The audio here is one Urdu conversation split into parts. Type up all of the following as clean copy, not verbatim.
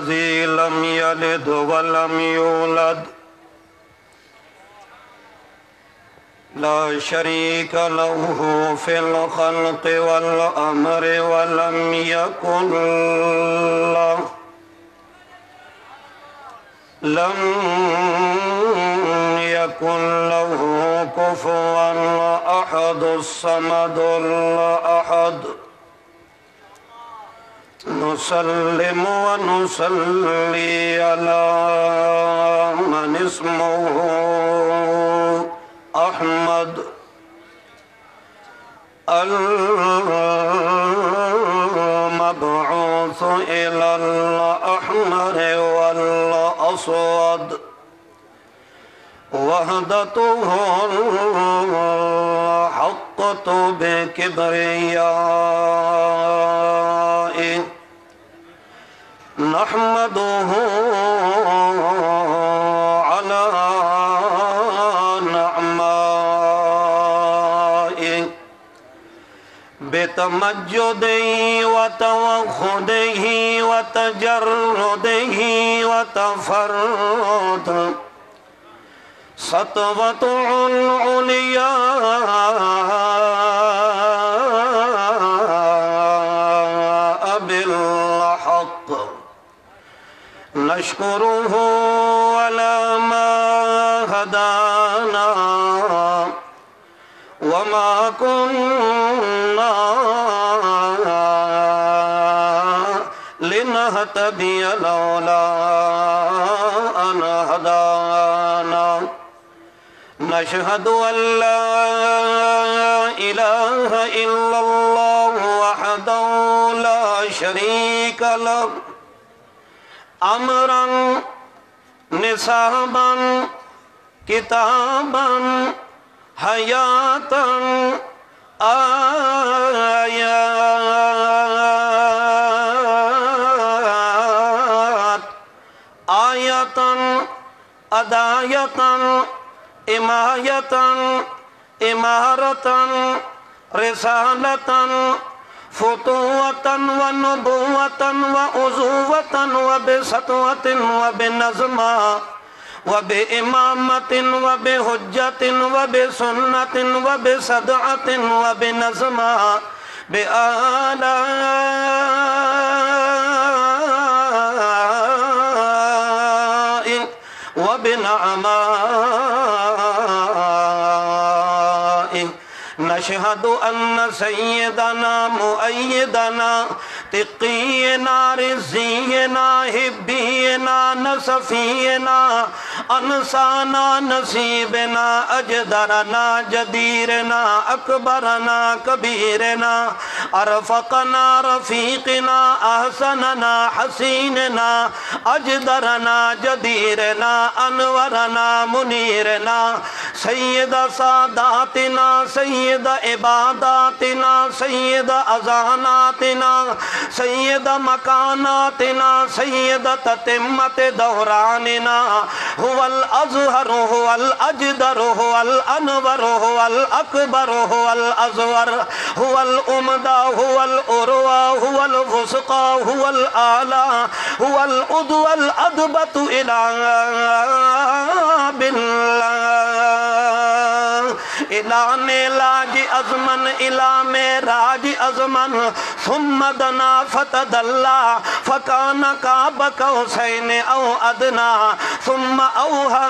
الذي لم يلد ولم يولد لا شريك له في الخلق والأمر ولم يكن له كفوا أحد الصمد الأحد نسلم ونصلي على من اسمه أحمد المبعوث إلى الأحمر والأسود وحدته الحقة بكبريائه نحمده على نعمائه بتمجده وتوحده وتجرده وتفرده سطوته العليا بالحق نشكره على ما هدانا وما كنا لنهتدي لولا أن هدانا نشهد أن لا إله إلا الله وحده لا شريك له أمرا نصابا كتابا حياة آيات آية أداية إماية إمارة رسالة فتوة ونبوة وأزوة وبسطوة وبنظمة وبإمامة وبحجة وبسنة وبصدعة وبنظمة بآلاء وبنعماء نشهد أن سيدنا مؤيدنا تقينا رزينا هبينا نصفينا أنسانا نصيبنا أجدرنا جديرنا أكبرنا كبيرنا أرفقنا رفيقنا أحسننا حسيننا أجدرنا جديرنا أنورنا منيرنا سيد ساداتنا سيد عباداتنا سيد أذاناتنا سيد مكاناتنا سيد تتمة دوراننا هو الأزهر هو الأجدر هو الأنور هو الأكبر هو الأزور هو الأمدى هو الأروى هو الفسقى هو الآلى هو الأدوى الأدبة إلى بالله إلى نلاج أزمن إلى مراج أزمن ثم دنا فتدلى فكان قاب قوسين أو أدنى ثم أوحى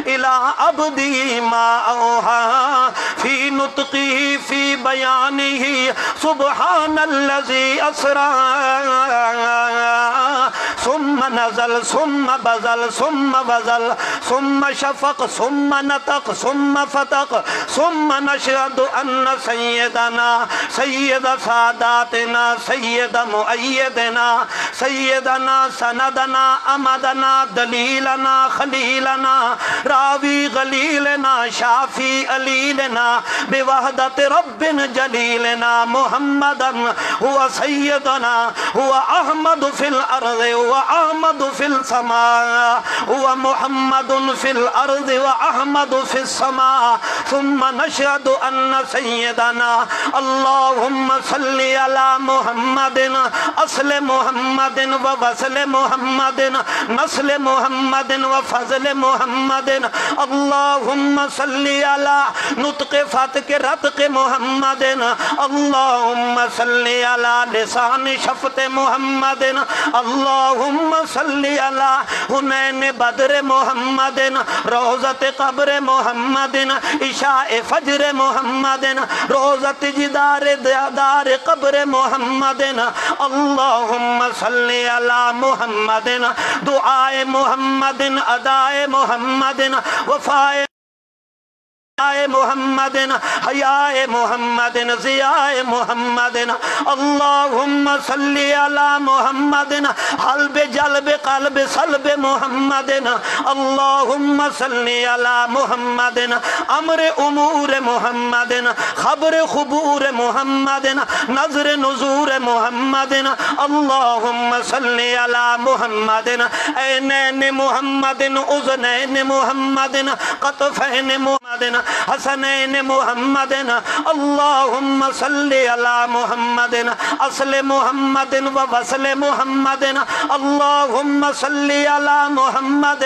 إلى عبده ما أوحى في نطقه في بيانه سبحان الذي أسرى ثم نزل ثم بزل ثم بزل ثم شفق ثم نطق ثم فتق ثم نشهد أن سيدنا سيد ساداتنا سيد مؤيدنا سيدنا سندنا أمدنا دليلنا خليلنا راوي غليلنا شافي أليلنا بوحدة رب جليلنا محمدا هو سيدنا هو أحمد في الأرض هو أحمد في السماء هو محمد في الأرض وأحمد في السماء ثم نشهد أن سيدنا اللهم صل على محمد أصل محمد ووصل محمد نسل محمد وفضل محمد اللهم صل على نطق فتق رتق محمد اللهم صل على لسان شفت محمد اللهم صل على حنین بدر محمد روزت قبر محمد عشاء فجر محمد روزت جدار دار قبر محمد اللهم صل على محمد دعائے محمد ادائے محمد وفائے محمد حیاء محمد ضیاء محمد اللہم صلی علی محمد حلب جلب قلب صلب محمد اللہم صلی علی محمد امر امور محمد خبر خبور محمد نظر نظور محمد اللہم صلی علی محمد عینین محمد اذنین محمد قطفین محمد حسنین محمد اللہم صلی علی محمد اصل محمد ووصل محمد اللہم صلی علی محمد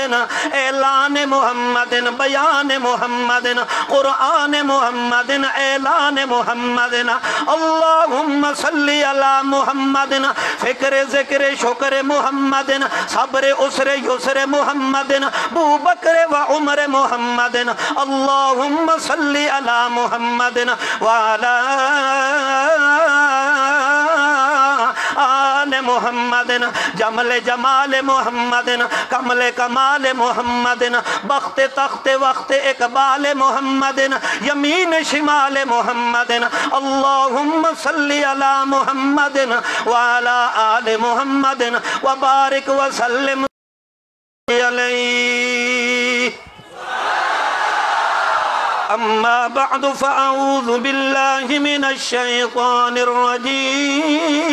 اعلان محمد بیان محمد قرآن محمد اعلان محمد اللہم صلی علی محمد فکر ذکر شکر محمد صبر عسر یسر محمد ابو بکر و عمر محمد اللہم صلی علی محمد وعلی آل محمد جمل جمال محمد کمل کمال محمد بخت تخت وقت اقبال محمد یمین شمال محمد اللہم صلی علی محمد وعلی آل محمد وبارک وسلم علیہ اما بعد فاعوذ باللہ من الشیطان الرجیم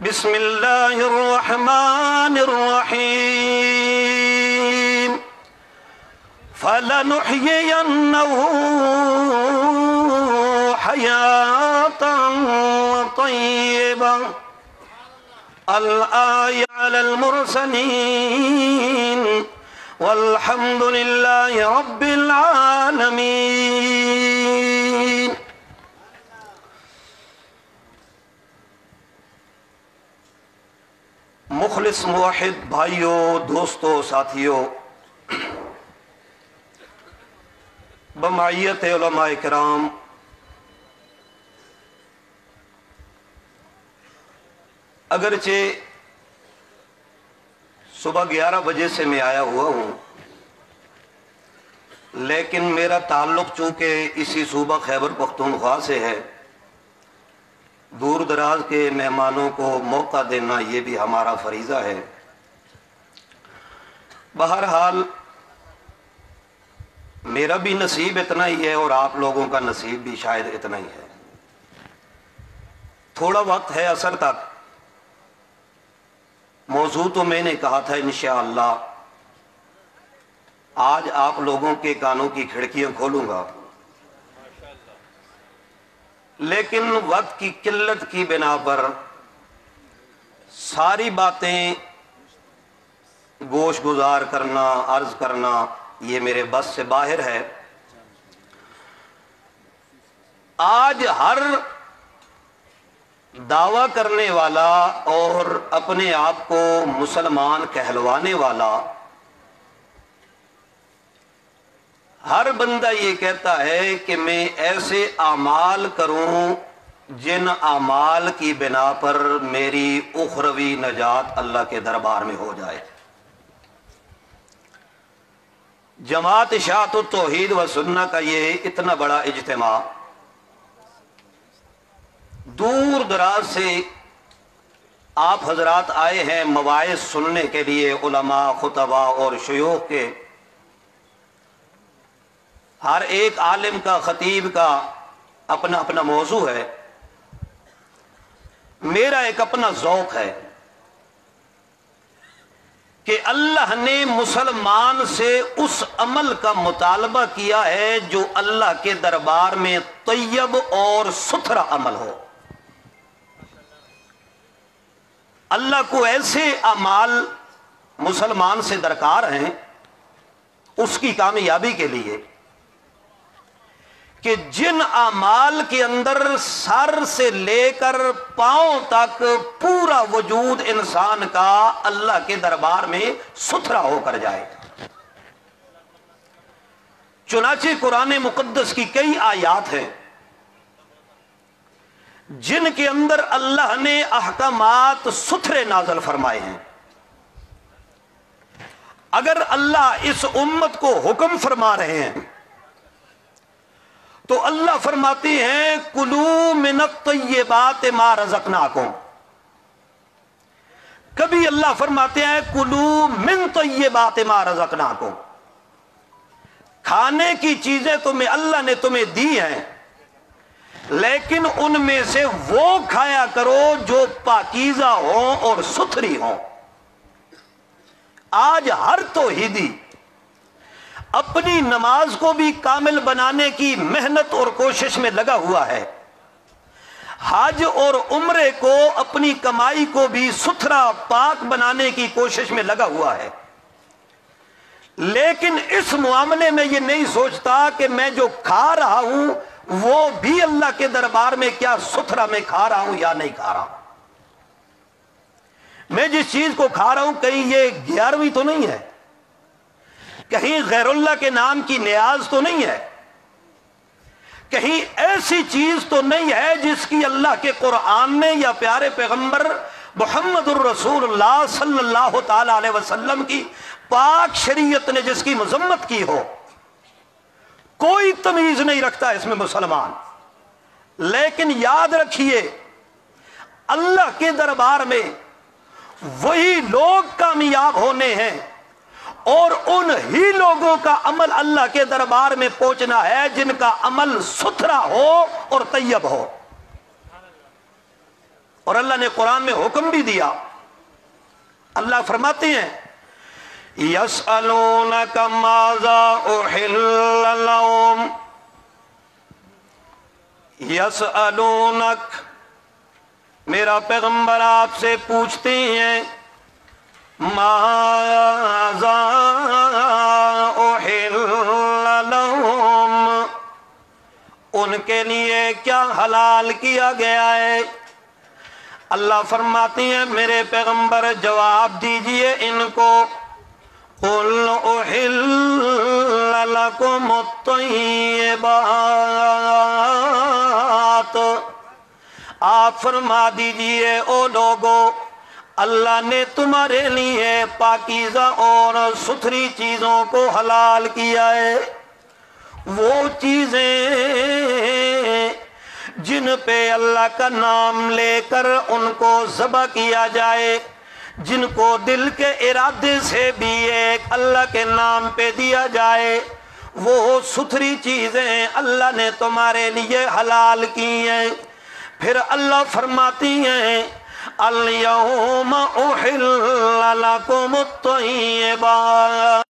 بسم اللہ الرحمن الرحیم فلنحیینہ حیاتا طیبا الآیہ علی المرسلین والحمد للہ رب العالمین مخلص موحد بھائیوں دوستوں ساتھیوں بمعیت علماء کرام اگرچہ صبح 11 بجے سے میں آیا ہوا ہوں لیکن میرا تعلق چونکہ اسی صوبہ خیبر پختونخوا سے ہے دور دراز کے مہمانوں کو موقع دینا یہ بھی ہمارا فریضہ ہے بہرحال میرا بھی نصیب اتنا ہی ہے اور آپ لوگوں کا نصیب بھی شاید اتنا ہی ہے تھوڑا وقت ہے عصر تک موضوع تو میں نے کہا تھا انشاءاللہ آج آپ لوگوں کے کانوں کی کھڑکیاں کھولوں گا لیکن وقت کی قلت کی بنا پر ساری باتیں گوش گزار کرنا عرض کرنا یہ میرے بس سے باہر ہے آج ہر دعویٰ کرنے والا اور اپنے آپ کو مسلمان کہلوانے والا ہر بندہ یہ کہتا ہے کہ میں ایسے اعمال کروں جن اعمال کی بنا پر میری اخروی نجات اللہ کے دربار میں ہو جائے جماعت اشاعت التوحید و سنہ کا یہ اتنا بڑا اجتماع دور دراز سے آپ حضرات آئے ہیں مواعظ سننے کے لیے علماء خطباء اور شیوخ کے ہر ایک عالم کا خطیب کا اپنا اپنا موضوع ہے میرا ایک اپنا ذوق ہے کہ اللہ نے مسلمان سے اس عمل کا مطالبہ کیا ہے جو اللہ کے دربار میں طیب اور ستھرا عمل ہو۔ اللہ کو ایسے اعمال مسلمان سے درکار ہیں اس کی کامیابی کے لیے کہ جن اعمال کے اندر سر سے لے کر پاؤں تک پورا وجود انسان کا اللہ کے دربار میں ستھرا ہو کر جائے۔ چنانچہ قرآن مقدس کی کئی آیات ہیں جن کے اندر اللہ نے احکامات ستھرے نازل فرمائے ہیں۔ اگر اللہ اس امت کو حکم فرما رہے ہیں تو اللہ فرماتے ہیں کلوا من الطیبات ما رزقناکم، کبھی اللہ فرماتے ہیں کلوا من طیبات ما رزقناکم، کھانے کی چیزیں اللہ نے تمہیں دی ہیں لیکن ان میں سے وہ کھایا کرو جو پاکیزہ ہوں اور ستھری ہوں۔ آج ہر توحیدی اپنی نماز کو بھی کامل بنانے کی محنت اور کوشش میں لگا ہوا ہے، حج اور عمرے کو اپنی کمائی کو بھی ستھرا پاک بنانے کی کوشش میں لگا ہوا ہے، لیکن اس معاملے میں یہ نہیں سوچتا کہ میں جو کھا رہا ہوں وہ بھی اللہ کے دربار میں کیا ستھرا میں کھا رہا ہوں یا نہیں کھا رہا ہوں۔ میں جس چیز کو کھا رہا ہوں کہیں یہ 11ویں تو نہیں ہے، کہیں غیر اللہ کے نام کی نیاز تو نہیں ہے، کہیں ایسی چیز تو نہیں ہے جس کی اللہ کے قرآن نے یا پیارے پیغمبر محمد الرسول اللہ صلی اللہ تعالی علیہ وسلم کی پاک شریعت نے جس کی مذمت کی ہو۔ کوئی تمیز نہیں رکھتا اس میں مسلمان، لیکن یاد رکھیے اللہ کے دربار میں وہی لوگ کامیاب ہونے ہیں اور ان ہی لوگوں کا عمل اللہ کے دربار میں پہنچنا ہے جن کا عمل ستھرا ہو اور طیب ہو۔ اور اللہ نے قرآن میں حکم بھی دیا، اللہ فرماتے ہیں یسألونک ماذا احل لهم، یسألونک میرا پیغمبر آپ سے پوچھتے ہیں ماذا احل لهم، ان کے لیے کیا حلال کیا گیا ہے۔ اللہ فرماتے ہیں میرے پیغمبر جواب دیجئے ان کو قل احل لکم الطیبات، آپ فرما دیجئے او لوگو اللہ نے تمہارے لیے پاکیزہ اور ستھری چیزوں کو حلال کیا ہے، وہ چیزیں جن پہ اللہ کا نام لے کر ان کو ذبح کیا جائے، جن کو دل کے ارادے سے بھی ایک اللہ کے نام پہ دیا جائے، وہ ستھری چیزیں اللہ نے تمہارے لیے حلال کی ہیں۔ پھر اللہ فرماتی ہیں الیوم احل لکم الطیبات،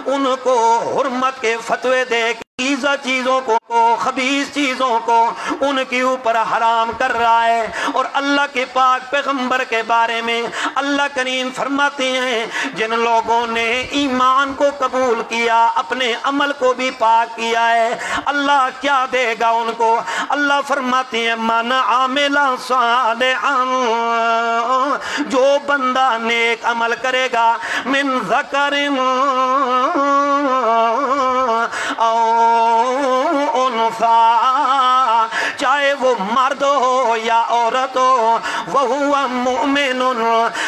ان کو حرمت کے فتوے دے پاکیزہ چیزوں کو خبیث چیزوں کو ان کے اوپر حرام کر رہا ہے۔ اور اللہ کے پاک پیغمبر کے بارے میں اللہ کریم فرماتے ہیں جن لوگوں نے ایمان کو قبول کیا اپنے عمل کو بھی پاک کیا ہے اللہ کیا دے گا ان کو۔ اللہ فرماتے ہیں من عامل صالحا، جو بندہ نیک عمل کرے گا من ذکر او انثى، چاہے وہ مرد ہو یا عورت ہو، وہو مؤمن،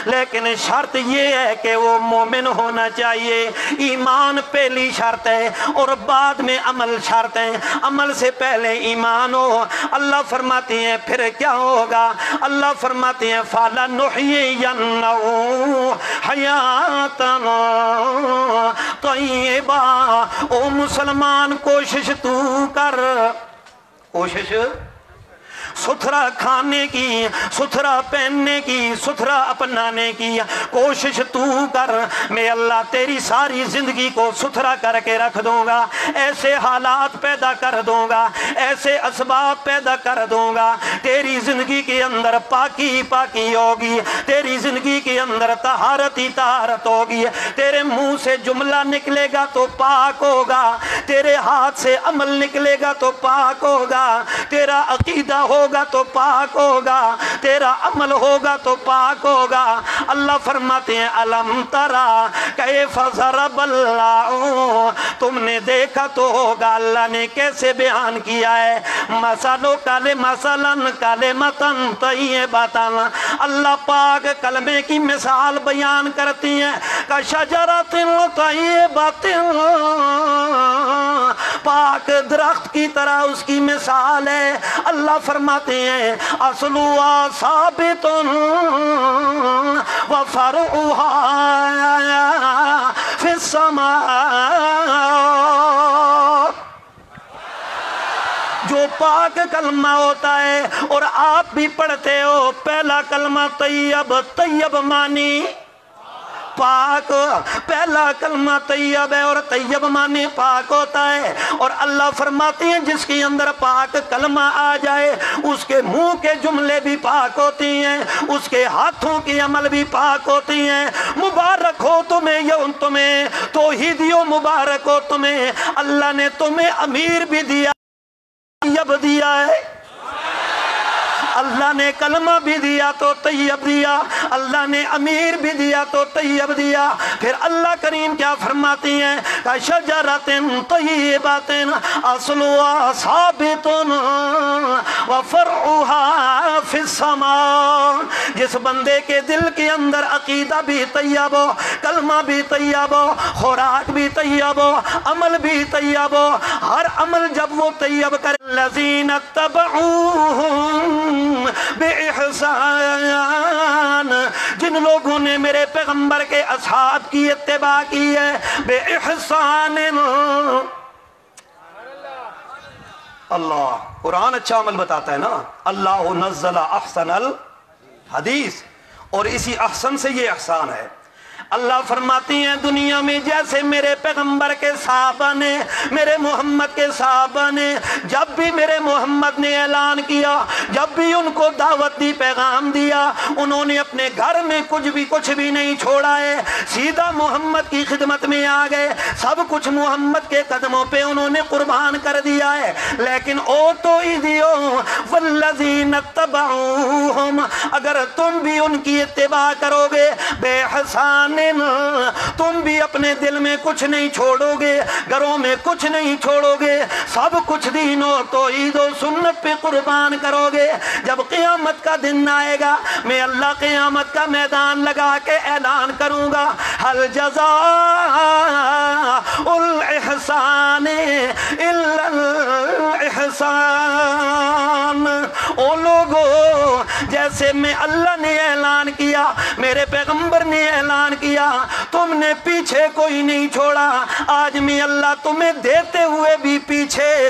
لیکن شرط یہ ہے کہ وہ مومن ہونا چاہیے۔ ایمان پہلی شرط ہے اور بعد میں عمل شرط ہے، عمل سے پہلے ایمان ہو۔ اللہ فرماتے ہیں پھر کیا ہوگا؟ اللہ فرماتے ہیں فَلَنُحْيِيَنَّهُ حَيَاتًا طَيِّبَةً، او مسلمان کوشش تو کر، کوشش ستھرا کھانے کی، ستھرا پہننے کی، ستھرا اپنانے کی کوشش تو کر، میں اللہ تیری ساری زندگی کو ستھرا کر کے رکھ دوں گا، ایسے حالات پیدا کر دوں گا، ایسے اسباب پیدا کر دوں گا، تیری زندگی کے اندر پاکی پاکی ہوگی، تیری زندگی کے اندر طہارت ہی طہارت ہوگی، تیرے منہ سے جملہ نکلے گا تو پاک ہوگا، تیرے ہاتھ سے عمل نکلے گا تو پاک ہوگا، تیرا عقیدہ ہوگا تو پاک ہوگا، تیرا عمل ہوگا تو پاک ہوگا۔ اللہ فرماتے ہیں الم ترا کیف ضرب اللہ، تم نے دیکھا تو ہوگا اللہ نے کیسے بیان کیا ہے، مثلو مثلاً کلمتاً طیبتاً، اللہ پاک کلمے کی مثال بیان کرتی ہیں، کشجرۃ طیبۃ، پاک درخت کی طرح اس کی مثال ہے۔ اللہ فرماتے ہیں اصلها ثابت وفرعها فی السماء، جو پاک کلمہ ہوتا ہے اور آپ بھی پڑھتے ہو، پہلا کلمہ طیب، طیب معنی پاک، پہلا کلمہ طیب ہے اور طیب معنی پاک ہوتا ہے، اور اللہ فرماتے ہیں جس کے اندر پاک کلمہ آ جائے اس کے منہ کے جملے بھی پاک ہوتی ہیں، اس کے ہاتھوں کی عمل بھی پاک ہوتی ہیں۔ مبارک ہو تمہیں یوم، تمہیں توحیدیوں مبارک ہو تمہیں، اللہ نے تمہیں امیر بھی دیا، طیب دیا ہے، اللہ نے کلمہ بھی دیا تو طیب دیا، اللہ نے امیر بھی دیا تو طیب دیا۔ پھر اللہ کریم کیا فرماتی ہیں کشجرۃ طیبۃ اصلها ثابت وفرعها فی السماء، جس بندے کے دل کے اندر عقیدہ بھی طیب ہو، کلمہ بھی طیب ہو، خوراک بھی طیب ہو، عمل بھی طیب ہو، ہر عمل جب وہ طیب کرے، الذین اتبعوہم بے احسان، جن لوگوں نے میرے پیغمبر کے اصحاب کی اتباع کی ہے، بے احسان۔ اللہ قرآن اچھا عمل بتاتا ہے نا، اللہ نزل احسن الحدیث، اور اسی احسن سے یہ احسان ہے۔ اللہ فرماتی ہیں دنیا میں جیسے میرے پیغمبر کے صحابہ نے، میرے محمد کے صحابہ نے جب بھی میرے محمد نے اعلان کیا، جب بھی ان کو دعوت دی، پیغام دیا، انہوں نے اپنے گھر میں کچھ بھی نہیں چھوڑا ہے، سیدھا محمد کی خدمت میں آ گئے، سب کچھ محمد کے قدموں پہ انہوں نے قربان کر دیا ہے۔ لیکن او تو ایدیو والذین اتبعوہم، اگر تم بھی ان کی اتباع کرو گے، بے احسان، تم بھی اپنے دل میں کچھ نہیں چھوڑو گے، گھروں میں کچھ نہیں چھوڑو گے، سب کچھ دین و توحید و سنت پہ قربان کرو گے، جب قیامت کا دن آئے گا میں اللہ قیامت کا میدان لگا کے اعلان کروں گا حل جزاء الاحسان الا الاحسان۔ او لوگو جیسے میں اللہ نے اعلان کیا، میرے پیغمبر نے اعلان کیا، تم نے پیچھے کوئی نہیں چھوڑا، آج میں اللہ تمہیں دیتے ہوئے بھی پیچھے